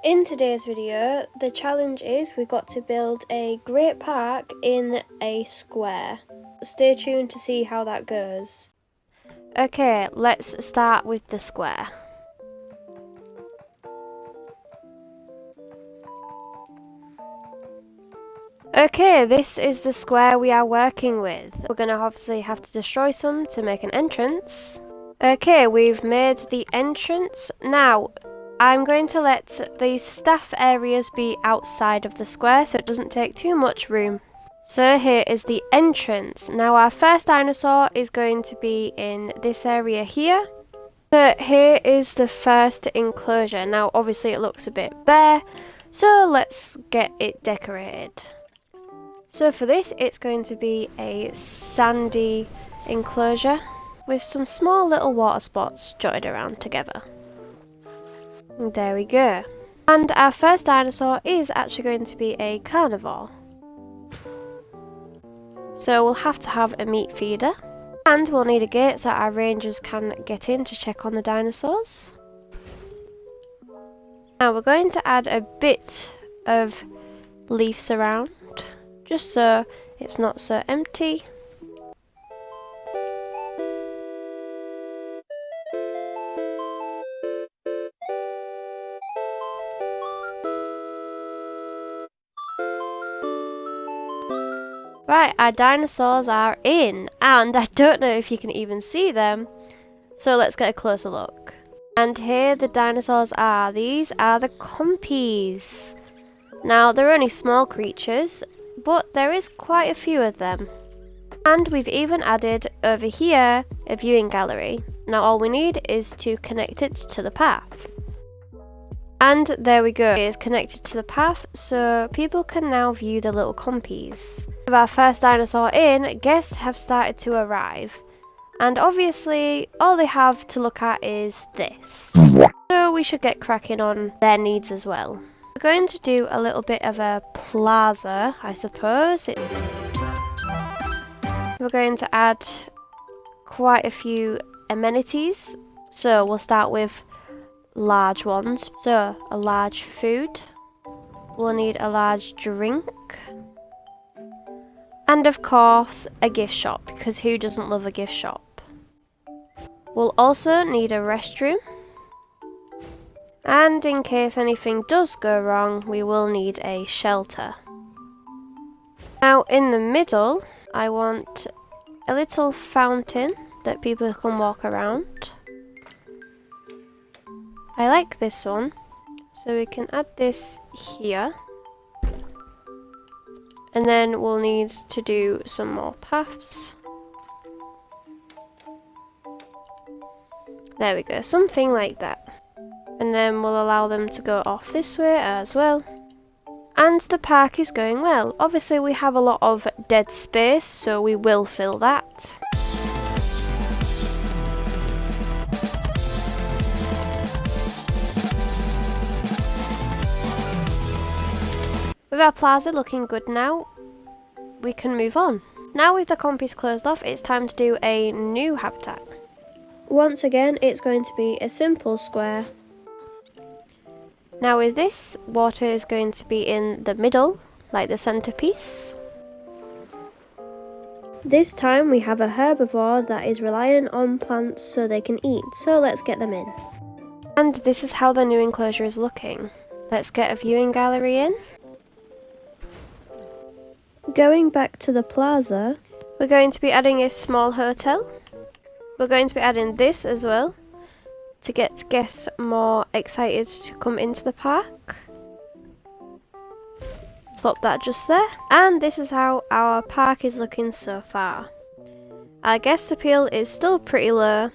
In today's video, the challenge is we've got to build a great park in a square. Stay tuned to see how that goes. Okay, let's start with the square. Okay, this is the square we are working with. We're going to obviously have to destroy some to make an entrance. Okay, we've made the entrance. Now, I'm going to let these staff areas be outside of the square so it doesn't take too much room. So here is the entrance. Now our first dinosaur is going to be in this area here. So here is the first enclosure. Now obviously it looks a bit bare, so let's get it decorated. So for this it's going to be a sandy enclosure with some small little water spots jotted around together. There we go. And our first dinosaur is actually going to be a carnivore. So we'll have to have a meat feeder. And we'll need a gate so our rangers can get in to check on the dinosaurs. Now we're going to add a bit of leaves around, just so it's not so empty. Right, our dinosaurs are in, and I don't know if you can even see them, so let's get a closer look. And here the dinosaurs are. These are the compies. Now, they're only small creatures, but there is quite a few of them. And we've even added over here a viewing gallery. Now all we need is to connect it to the path. And there we go, it is connected to the path, so people can now view the little compies. With our first dinosaur in, guests have started to arrive. And obviously, all they have to look at is this. So we should get cracking on their needs as well. We're going to do a little bit of a plaza, I suppose. We're going to add quite a few amenities. So we'll start with large ones. So a large food, we'll need a large drink, and of course a gift shop, because who doesn't love a gift shop? We'll also need a restroom, and in case anything does go wrong we will need a shelter. Now in the middle I want a little fountain that people can walk around. I like this one, so we can add this here. And then we'll need to do some more paths. There we go, something like that. And then we'll allow them to go off this way as well. And the park is going well. Obviously we have a lot of dead space, so we will fill that. With our plaza looking good now, we can move on. Now with the compies closed off, it's time to do a new habitat. Once again, it's going to be a simple square. Now with this, water is going to be in the middle, like the centerpiece. This time we have a herbivore that is reliant on plants so they can eat, so let's get them in. And this is how the new enclosure is looking. Let's get a viewing gallery in. Going back to the plaza, we're going to be adding a small hotel. We're going to be adding this as well to get guests more excited to come into the park. Plop that just there. And this is how our park is looking so far. Our guest appeal is still pretty low,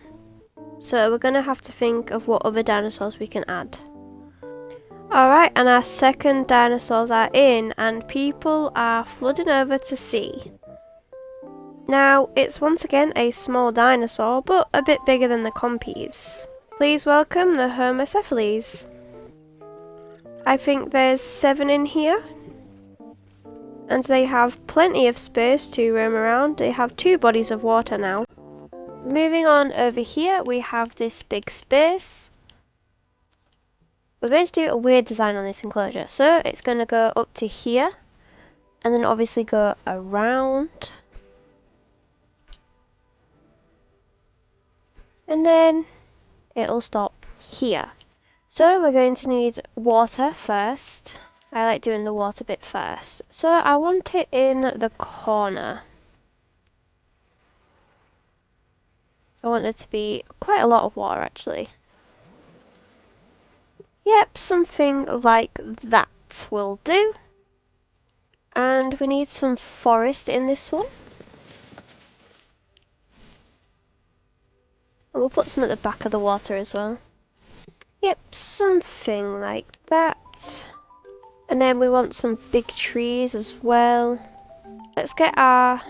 so we're going to have to think of what other dinosaurs we can add. Alright, and our second dinosaurs are in and people are flooding over to see. Now, it's once again a small dinosaur, but a bit bigger than the compies. Please welcome the homocephalus. I think there's 7 in here. And they have plenty of space to roam around. They have 2 bodies of water now. Moving on over here, we have this big space. We're going to do a weird design on this enclosure. So it's going to go up to here, and then obviously go around. And then it'll stop here. So we're going to need water first. I like doing the water bit first. So I want it in the corner. I want there to be quite a lot of water actually. Yep, something like that will do. And we need some forest in this one. And we'll put some at the back of the water as well. Yep, something like that. And then we want some big trees as well. Let's get our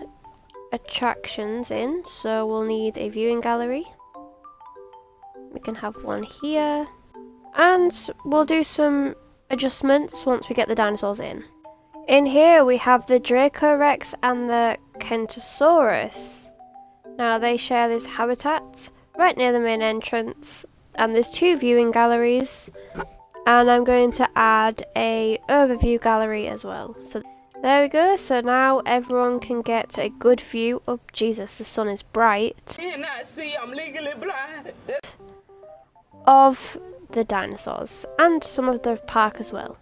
attractions in. So we'll need a viewing gallery. We can have one here. And we'll do some adjustments once we get the dinosaurs in. In here we have the Draco Rex and the Kentosaurus. Now they share this habitat right near the main entrance. And there's 2 viewing galleries. And I'm going to add a overview gallery as well. So there we go. So now everyone can get a good view. Oh Jesus, the sun is bright. I'm legally blind. Of the dinosaurs and some of the park as well.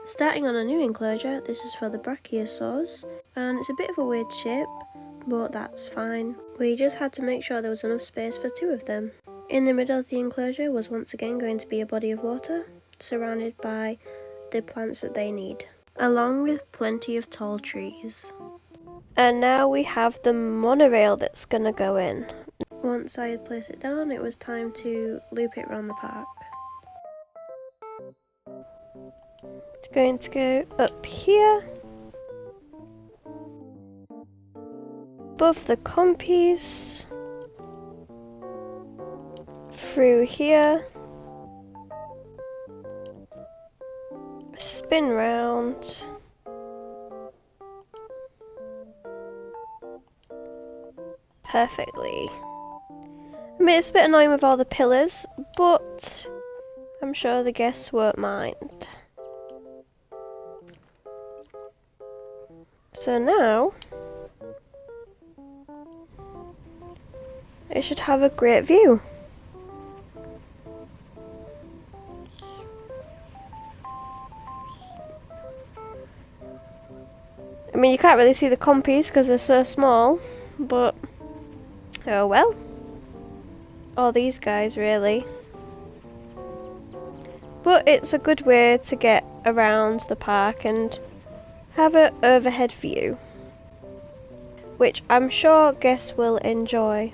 Starting on a new enclosure, this is for the brachiosaurs, and it's a bit of a weird shape, but that's fine. We just had to make sure there was enough space for 2 of them. In the middle of the enclosure was once again going to be a body of water, surrounded by the plants that they need, along with plenty of tall trees. And now we have the monorail that's gonna go in. Once I had placed it down, it was time to loop it around the park. It's going to go up here, above the compies, through here, spin round, perfectly. I mean, it's a bit annoying with all the pillars, but I'm sure the guests won't mind. So now, it should have a great view. I mean, you can't really see the compies because they're so small, but oh well. Or these guys, really. But it's a good way to get around the park and have an overhead view, which I'm sure guests will enjoy.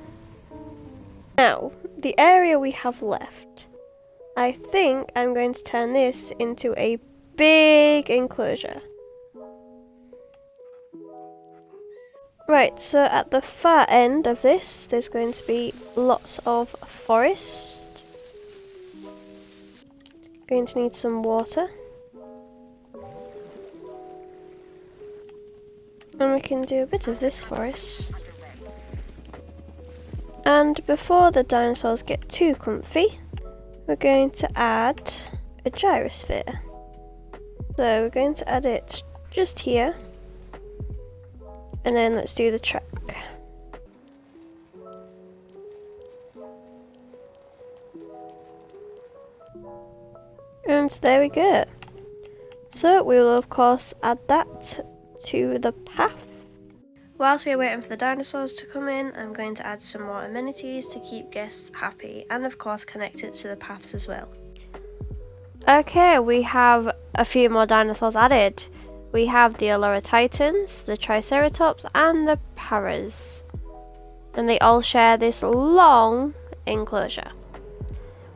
Now, the area we have left, I think I'm going to turn this into a big enclosure. Right, so at the far end of this, there's going to be lots of forest. Going to need some water. And we can do a bit of this forest. And before the dinosaurs get too comfy, we're going to add a gyrosphere. So we're going to add it just here. And then let's do the track. And there we go. So we will of course add that to the path. Whilst we are waiting for the dinosaurs to come in, I'm going to add some more amenities to keep guests happy and of course connect it to the paths as well. Okay, we have a few more dinosaurs added. We have the Allura Titans, the Triceratops and the Paras. And they all share this long enclosure.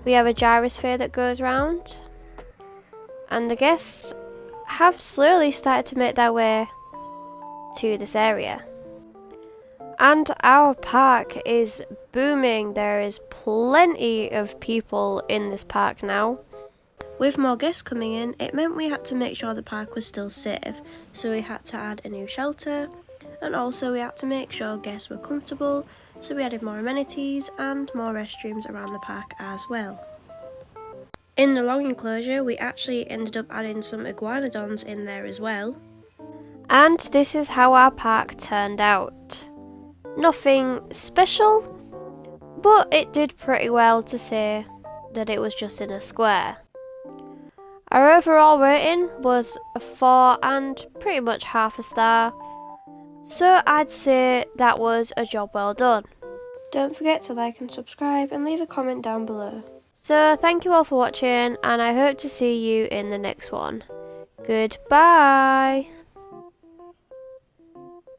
We have a gyrosphere that goes round. And the guests have slowly started to make their way to this area. And our park is booming. There is plenty of people in this park now. With more guests coming in, it meant we had to make sure the park was still safe. So we had to add a new shelter, and also we had to make sure guests were comfortable. So we added more amenities and more restrooms around the park as well. In the long enclosure, we actually ended up adding some iguanodons in there as well. And this is how our park turned out. Nothing special, but it did pretty well to say that it was just in a square. Our overall rating was a 4 and pretty much half a star, so I'd say that was a job well done. Don't forget to like and subscribe and leave a comment down below. So thank you all for watching, and I hope to see you in the next one. Goodbye!